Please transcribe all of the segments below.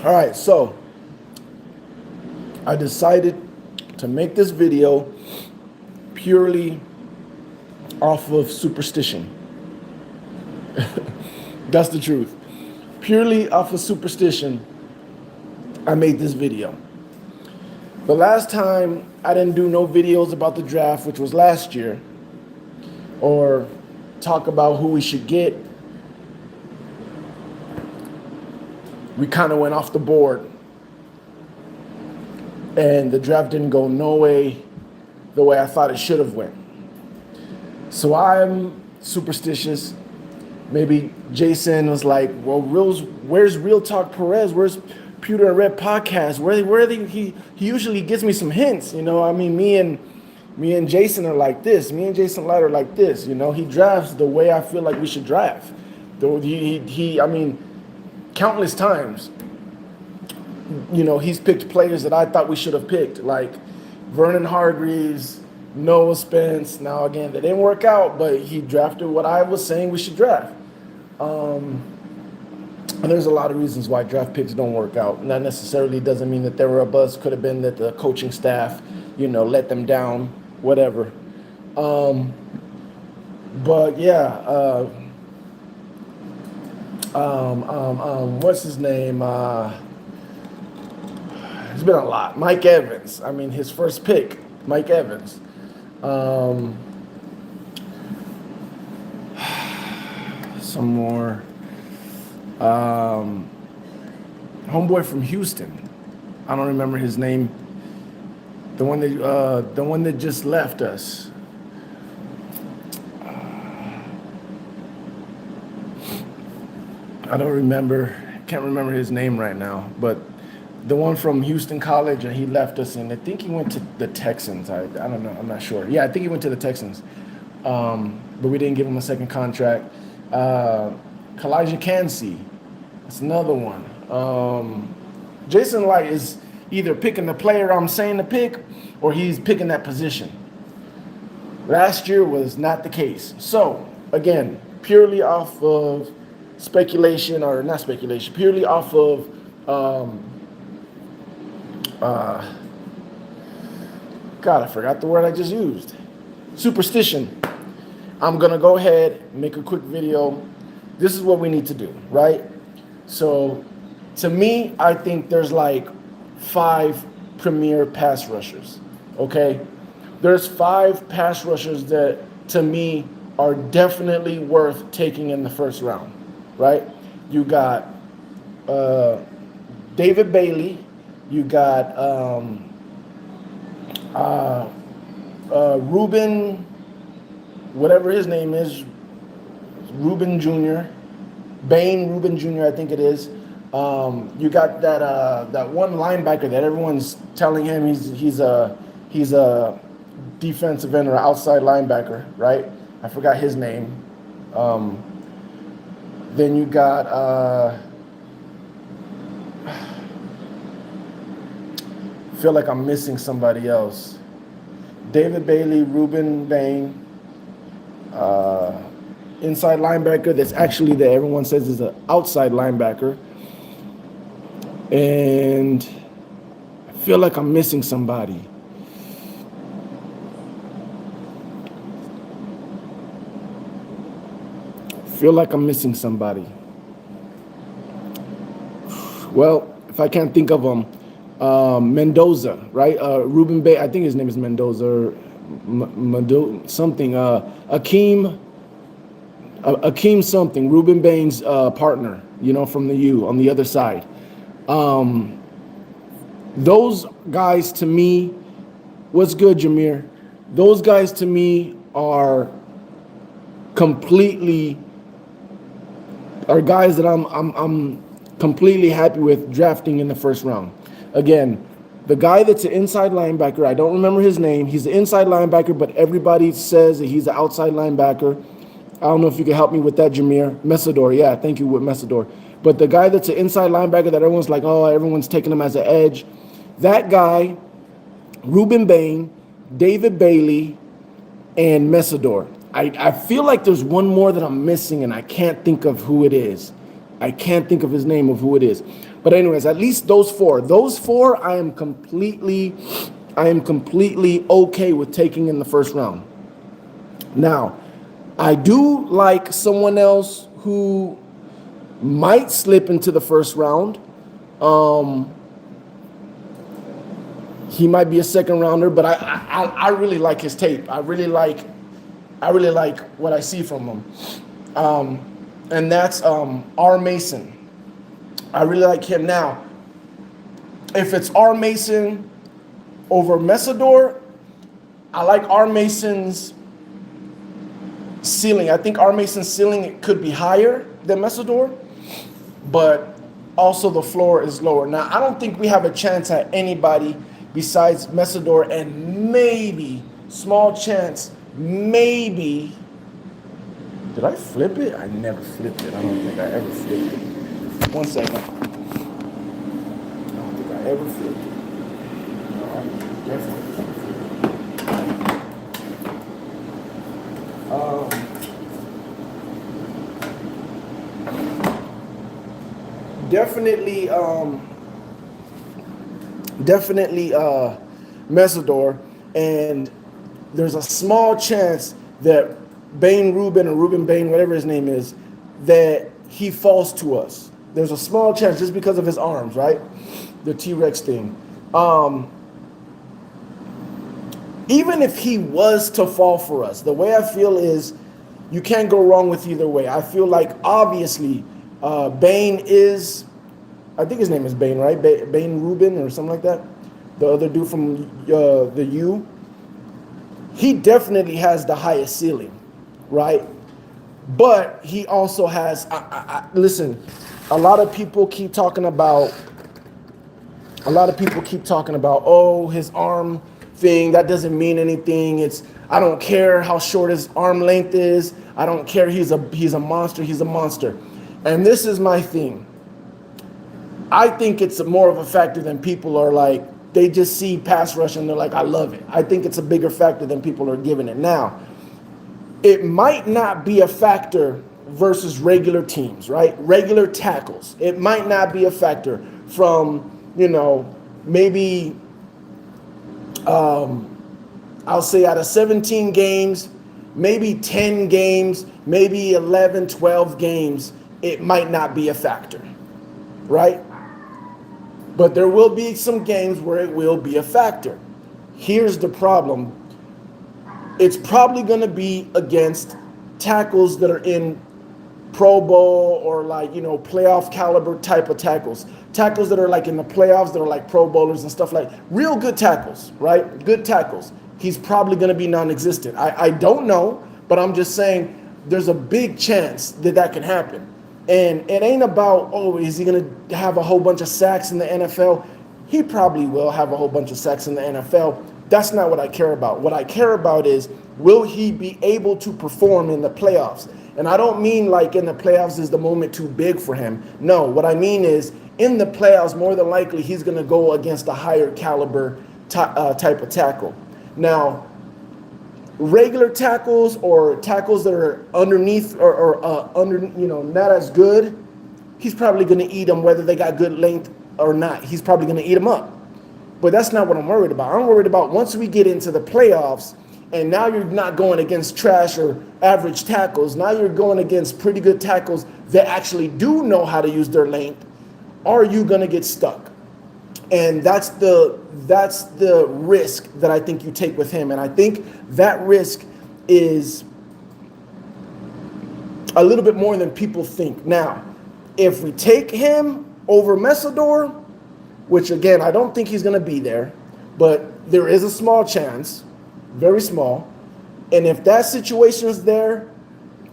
All right, so I decided to make this video purely off of superstition. That's the truth. Purely off of superstition, I made this video. The last time I didn't do no videos about the draft, which was last year, or talk about who we should get. We kind of went off the board, and the draft didn't go no way the way I thought it should have went. So I'm superstitious. Maybe Jason was like, "Well, where's Real Talk Perez? Where's Pewter and Red podcast? Where are they?" He usually gives me some hints. I mean, me and Jason are like this. Me and Jason Light are like this. He drafts the way I feel like we should draft. I mean, countless times. He's picked players that I thought we should have picked, like Vernon Hargreaves, Noah Spence. Now again, that didn't work out, but he drafted what I was saying we should draft. And there's a lot of reasons why draft picks don't work out. And that necessarily doesn't mean that they were a bust. Could have been that the coaching staff, let them down, whatever. But yeah, what's his name? It's been a lot. Mike Evans. I mean, his first pick, Mike Evans. Some more. Homeboy from Houston. I don't remember his name. The one that just left us. I don't remember. Can't remember his name right now. But the one from Houston College, and he left us, and I think he went to the Texans. I don't know. I'm not sure. Yeah, I think he went to the Texans. But we didn't give him a second contract. Kalijah Cansey. That's another one. Jason Light is either picking the player I'm saying to pick, or he's picking that position. Last year was not the case. So, again, purely off of speculation, or not speculation, purely off of God, I forgot the word I just used. Superstition. I'm going to go ahead, make a quick video. This is what we need to do, right? So, to me, I think there's like 5 premier pass rushers, okay? There's 5 pass rushers that, to me, are definitely worth taking in the first round, right? You got David Bailey. You got Ruben, whatever his name is, Ruben Jr., Bain Ruben Jr., I think it is. You got that one linebacker that everyone's telling him he's a defensive end or outside linebacker, right? I forgot his name. Then you got feel like I'm missing somebody else. David Bailey, Ruben Bain, inside linebacker that's actually that everyone says is an outside linebacker. And I feel like I'm missing somebody. Well, if I can't think of them, Mendoza, right? Ruben Bay, I think his name is Mendoza, something. Akeem something. Ruben Bain's partner, from the U on the other side. Those guys to me, what's good, Jameer? Those guys to me are guys that I'm completely happy with drafting in the first round. Again, the guy that's an inside linebacker, I don't remember his name. He's an inside linebacker, but everybody says that he's an outside linebacker. I don't know if you can help me with that, Jameer. Mesidor, yeah, thank you with Mesidor. But the guy that's an inside linebacker that everyone's like, oh, everyone's taking him as an edge. That guy, Ruben Bain, David Bailey, and Mesidor. I feel like there's one more that I'm missing, and I can't think of who it is. I can't think of his name of who it is. But anyways, at least those four. Those four I am completely okay with taking in the first round. Now, I do like someone else who might slip into the first round. He might be a second rounder, but I really like his tape. I really like what I see from him. And that's R. Mason. I really like him. Now, if it's R. Mason over Mesidor, I like R. Mason's ceiling. I think R. Mason's ceiling could be higher than Mesidor, but also the floor is lower. Now, I don't think we have a chance at anybody besides Mesidor, and maybe, small chance, maybe. Did I flip it? I never flipped it. I don't think I ever flipped it. 1 second. I don't think I ever flipped it. No, I definitely flipped it. Definitely Mesidor, and there's a small chance that Bain Ruben or Ruben Bain, whatever his name is, that he falls to us. There's a small chance just because of his arms, right? The T-Rex thing. Even if he was to fall for us, the way I feel is you can't go wrong with either way. I feel like obviously Bain is, I think his name is Bain, right? Bain Ruben or something like that. The other dude from the U. He definitely has the highest ceiling, right? But he also has, listen, a lot of people keep talking about, oh, his arm thing, that doesn't mean anything. I don't care how short his arm length is. I don't care. He's a monster. He's a monster. And this is my thing. I think it's more of a factor than people are like, they just see pass rush and they're like, I love it. I think it's a bigger factor than people are giving it. Now, it might not be a factor versus regular teams, right? Regular tackles. It might not be a factor from, maybe, I'll say out of 17 games, maybe 10 games, maybe 11, 12 games, it might not be a factor, right? But there will be some games where it will be a factor. Here's the problem. It's probably going to be against tackles that are in Pro Bowl or playoff caliber type of tackles. Tackles that are like in the playoffs, that are like Pro Bowlers and stuff like real good tackles, right? Good tackles. He's probably going to be non-existent. I don't know, but I'm just saying there's a big chance that can happen. And it ain't about, oh, is he going to have a whole bunch of sacks in the NFL? He probably will have a whole bunch of sacks in the NFL. That's not what I care about. What I care about is, will he be able to perform in the playoffs? And I don't mean like in the playoffs is the moment too big for him. No, what I mean is in the playoffs, more than likely, he's going to go against a higher caliber type of tackle. Now, regular tackles or tackles that are underneath or not as good, he's probably going to eat them whether they got good length or not. He's probably going to eat them up. But that's not what I'm worried about. I'm worried about once we get into the playoffs and now you're not going against trash or average tackles. Now you're going against pretty good tackles that actually do know how to use their length. Are you going to get stuck? And that's the risk that I think you take with him. And I think that risk is a little bit more than people think. Now, if we take him over Mesidor, which again, I don't think he's going to be there, but there is a small chance, very small. And if that situation is there,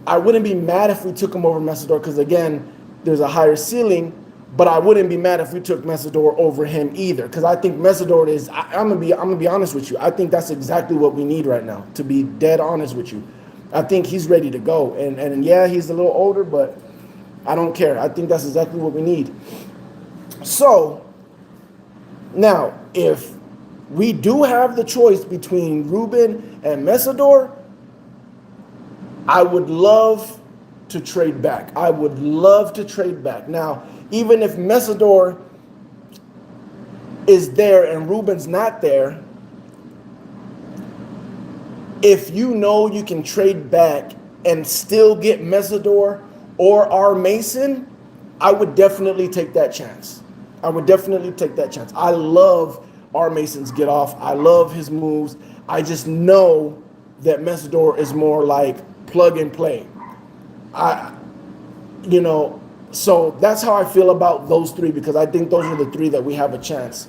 I wouldn't be mad if we took him over Mesidor because again, there's a higher ceiling. But I wouldn't be mad if we took Mesidor over him either, because I think Mesidor is. I'm gonna be honest with you. I think that's exactly what we need right now. To be dead honest with you, I think he's ready to go. And yeah, he's a little older, but I don't care. I think that's exactly what we need. So now, if we do have the choice between Ruben and Mesidor, I would love to trade back. I would love to trade back. Now, even if Mesidor is there and Ruben's not there, if you know you can trade back and still get Mesidor or R. Mason, I would definitely take that chance. I would definitely take that chance. I love R. Mason's get off. I love his moves. I just know that Mesidor is more like plug and play. So that's how I feel about those three, because I think those are the three that we have a chance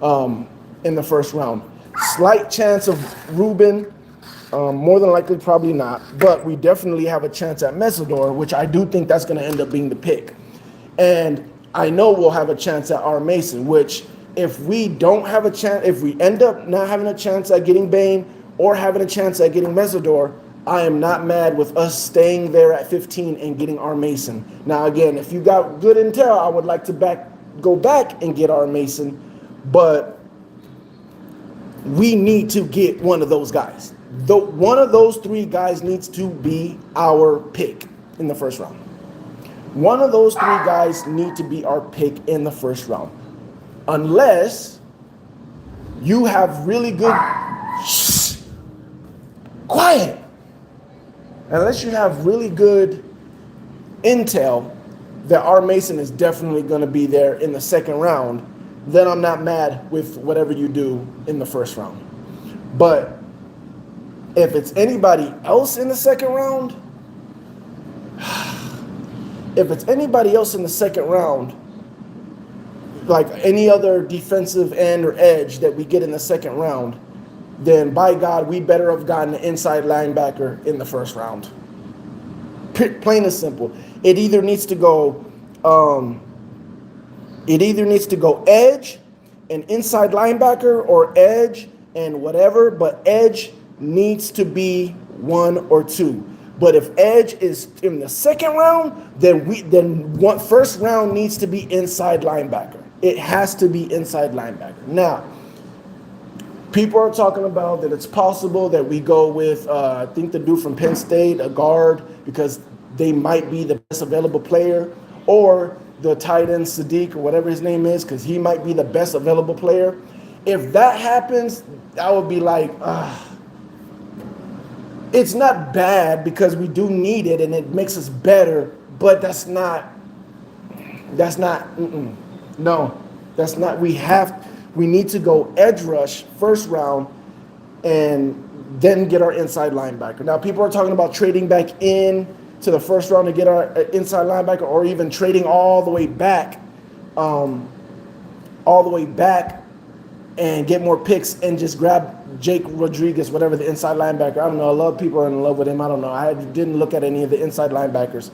in the first round. Slight chance of Ruben, more than likely probably not, but we definitely have a chance at Mesidor, which I do think that's going to end up being the pick. And I know we'll have a chance at R. Mason, which if we don't have a chance, if we end up not having a chance at getting Bane or having a chance at getting Mesidor, I am not mad with us staying there at 15 and getting R. Mason. Now, again, if you got good intel, I would like to go back and get R. Mason, but we need to get one of those guys. One of those three guys needs to be our pick in the first round. One of those three guys need to be our pick in the first round. Unless you have really good... Quiet! Unless you have really good intel that R. Mason is definitely going to be there in the second round, then I'm not mad with whatever you do in the first round. But if it's anybody else in the second round, like any other defensive end or edge that we get in the second round, then by God, we better have gotten an inside linebacker in the first round. Plain and simple. It either needs to go edge and inside linebacker, or edge and whatever, but edge needs to be one or two. But if edge is in the second round, then first round needs to be inside linebacker. It has to be inside linebacker. Now, people are talking about that it's possible that we go with, I think the dude from Penn State, a guard, because they might be the best available player, or the tight end Sadiq or whatever his name is, because he might be the best available player. If that happens, I would be like, it's not bad because we do need it and it makes us better, but that's not, we need to go edge rush first round and then get our inside linebacker. Now, people are talking about trading back in to the first round to get our inside linebacker, or even trading all the way back and get more picks and just grab Jake Rodriguez, whatever, the inside linebacker. I don't know. A lot of people are in love with him. I don't know. I didn't look at any of the inside linebackers.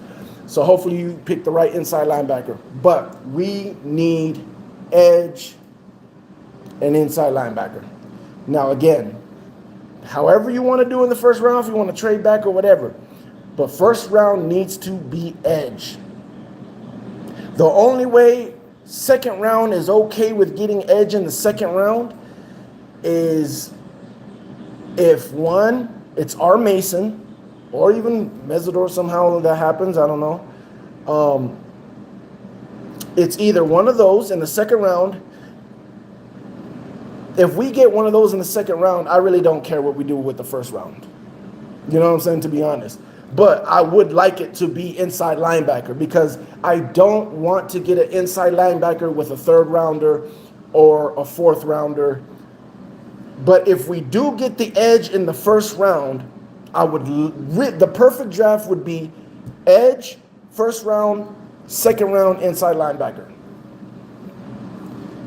So hopefully you pick the right inside linebacker. But we need edge and inside linebacker. Now, again, however you want to do in the first round, if you want to trade back or whatever, but first round needs to be edge. The only way second round is okay with getting edge in the second round is if, one, it's R. Mason, or even Mesidor somehow that happens, I don't know. It's either one of those in the second round. If we get one of those in the second round, I really don't care what we do with the first round. You know what I'm saying, to be honest. But I would like it to be inside linebacker, because I don't want to get an inside linebacker with a third rounder or a fourth rounder. But if we do get the edge in the first round, the perfect draft would be edge, first round, second round, inside linebacker.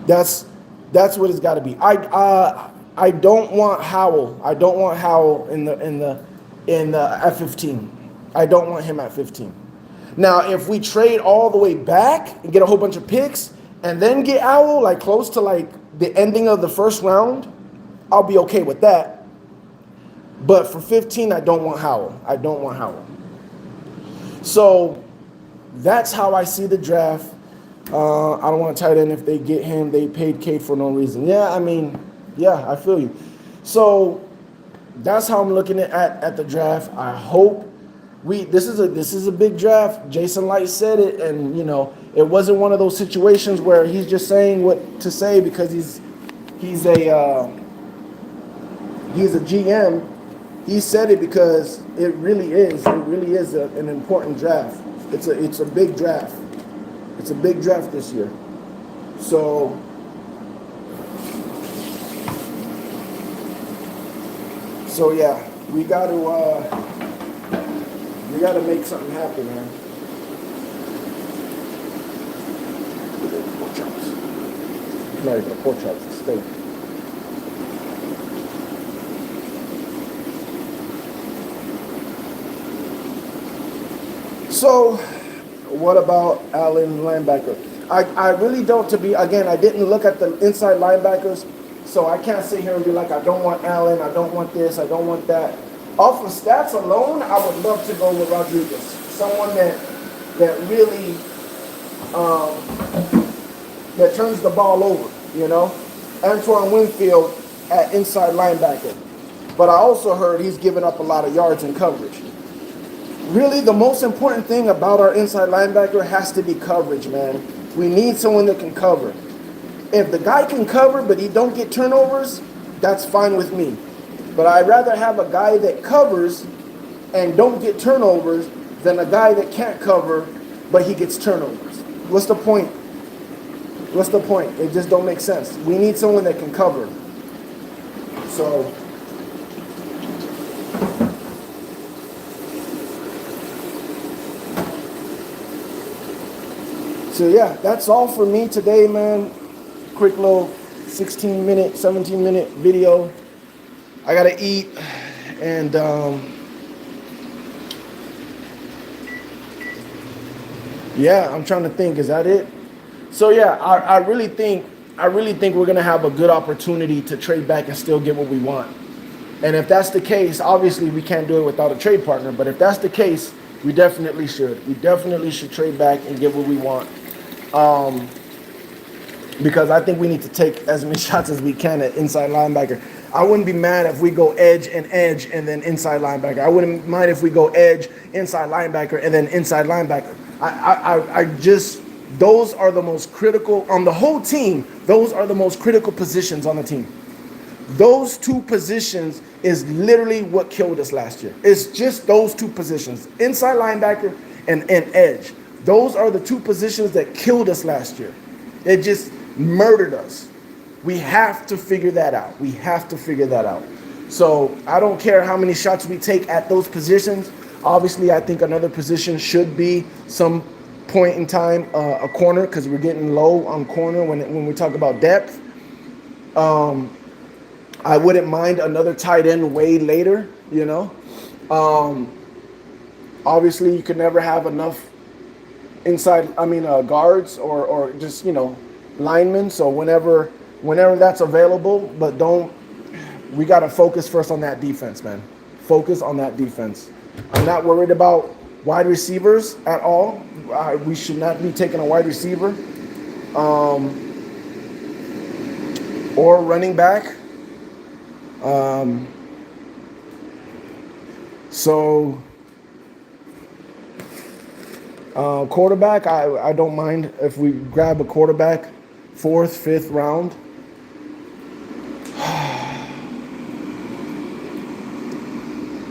That's what it's got to be. I don't want Howell. I don't want Howell at 15. I don't want him at 15. Now, if we trade all the way back and get a whole bunch of picks and then get Howell like close to like the ending of the first round, I'll be okay with that. But for 15, I don't want Howell. I don't want Howell. So that's how I see the draft. I don't want a tight end. If they get him, they paid K for no reason. Yeah, I mean, yeah, I feel you. So that's how I'm looking at the draft. I hope This is a big draft. Jason Light said it, and it wasn't one of those situations where he's just saying what to say because he's a he's a GM. He said it because it really is an important draft. It's a big draft. It's a big draft this year. So yeah, we gotta make something happen, man. Pork chops. It's not even a pork chop, it's a steak. So, what about Allen linebacker? I really don't, again, I didn't look at the inside linebackers, so I can't sit here and be like, I don't want Allen, I don't want this, I don't want that. Off of stats alone, I would love to go with Rodriguez. Someone that really that turns the ball over. Antoine Winfield at inside linebacker. But I also heard he's given up a lot of yards in coverage. Really, the most important thing about our inside linebacker has to be coverage, man. We need someone that can cover. If the guy can cover but he don't get turnovers, that's fine with me. But I'd rather have a guy that covers and don't get turnovers than a guy that can't cover but he gets turnovers. What's the point? What's the point? It just don't make sense. We need someone that can cover. So yeah, that's all for me today, man. Quick little 16-minute, 17-minute video. I gotta eat, and yeah, I'm trying to think. Is that it? So yeah, I really think we're gonna have a good opportunity to trade back and still get what we want. And if that's the case, obviously we can't do it without a trade partner. But if that's the case, we definitely should. We definitely should trade back and get what we want. Because I think we need to take as many shots as we can at inside linebacker. I wouldn't be mad if we go edge and then inside linebacker. I wouldn't mind if we go edge, inside linebacker, and then inside linebacker. I just, those are the most critical, on the whole team, those are the most critical positions on the team. Those two positions is literally what killed us last year. It's just those two positions, inside linebacker and edge. Those are the two positions that killed us last year. It just murdered us. We have to figure that out. We have to figure that out. So I don't care how many shots we take at those positions. Obviously, I think another position should be some point in time a corner, because we're getting low on corner when we talk about depth. I wouldn't mind another tight end way later, Obviously, you can never have enough guards or just, linemen. So whenever that's available, but we got to focus first on that defense, man. Focus on that defense. I'm not worried about wide receivers at all. We should not be taking a wide receiver or running back. Quarterback, I don't mind if we grab a quarterback, 4th, 5th round.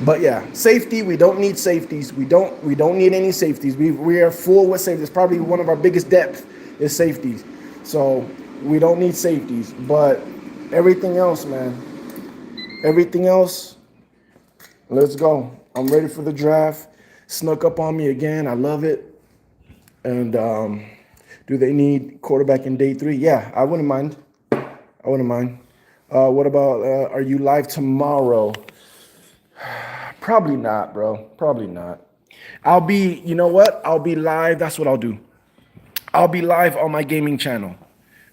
But yeah, safety, we don't need safeties. We don't need any safeties. We are full with safeties. Probably one of our biggest depth is safeties. So we don't need safeties. But everything else, man. Everything else, let's go. I'm ready for the draft. Snuck up on me again. I love it. And do they need quarterback in day 3? Yeah, I wouldn't mind. What about, are you live tomorrow? Probably not, bro. Probably not. You know what? I'll be live. That's what I'll do. I'll be live on my gaming channel,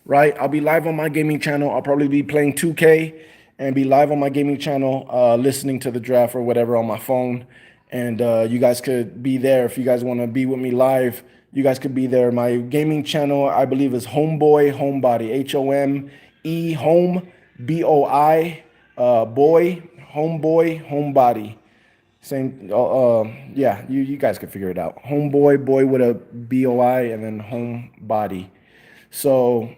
right? I'll be live on my gaming channel. I'll probably be playing 2K and be live on my gaming channel, listening to the draft or whatever on my phone. And you guys could be there. If you guys want to be with me live, you guys could be there. My gaming channel, I believe, is Homeboy Homebody. HOME, home, BOI, boy, Homeboy Homebody. Same. Yeah, you guys can figure it out. Homeboy, boy with a BOI, and then homebody. So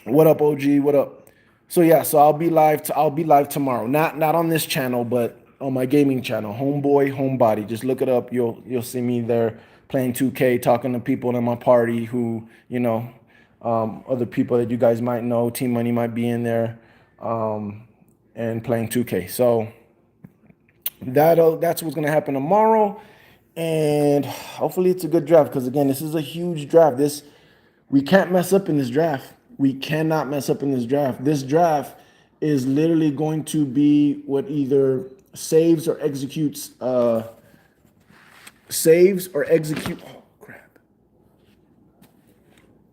what up, OG? What up? So yeah, so I'll be live. I'll be live tomorrow. Not on this channel, but on my gaming channel, Homeboy Homebody. Just look it up. You'll see me there playing 2K, talking to people in my party who other people that you guys might know. Team Money might be in there, and playing 2K. So that's what's gonna happen tomorrow, and hopefully it's a good draft. Because again, this is a huge draft. We can't mess up in this draft. We cannot mess up in this draft. This draft is literally going to be what either saves or executes. Saves or execute. Oh crap!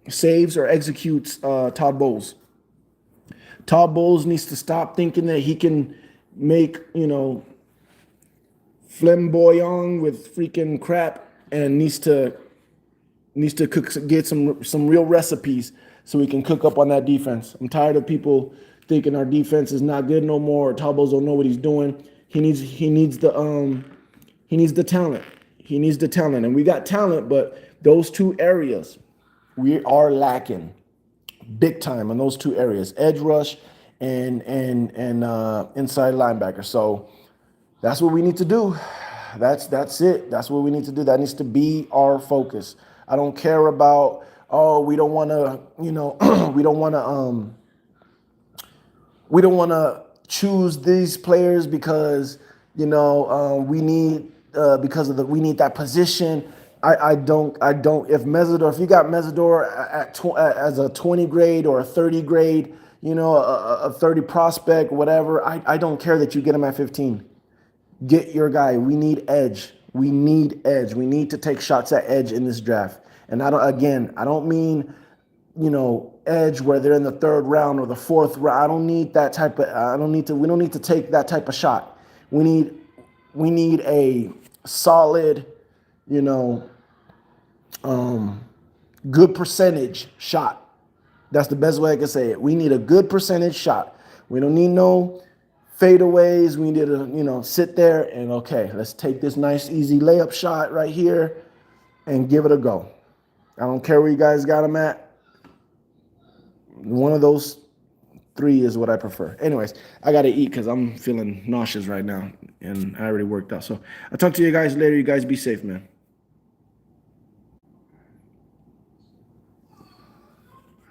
Saves or executes Todd Bowles. Todd Bowles needs to stop thinking that he can make flamboyant with freaking crap, and needs to get some real recipes so we can cook up on that defense. I'm tired of people thinking our defense is not good no more. Or Tabos don't know what he's doing. He needs the talent. He needs the talent, and we got talent, but those two areas we are lacking big time in those two areas: edge rush and inside linebacker. So that's what we need to do. That's it. That's what we need to do. That needs to be our focus. I don't care about, we don't want to, we don't want to choose these players because we need we need that position. I don't. If Mesidor, if you got Mesidor as a 20 grade or a 30 grade, a 30 prospect, whatever, I don't care that you get him at 15. Get your guy. We need edge. We need edge. We need to take shots at edge in this draft. And I don't mean, edge where they're in the third round or the fourth round. I don't need that type of, we don't need to take that type of shot. We need a solid, good percentage shot. That's the best way I can say it. We need a good percentage shot. We don't need no fadeaways. We need to, sit there and, okay, let's take this nice, easy layup shot right here and give it a go. I don't care where you guys got them at. One of those three is what I prefer. Anyways, I got to eat because I'm feeling nauseous right now, and I already worked out. So I'll talk to you guys later. You guys be safe, man.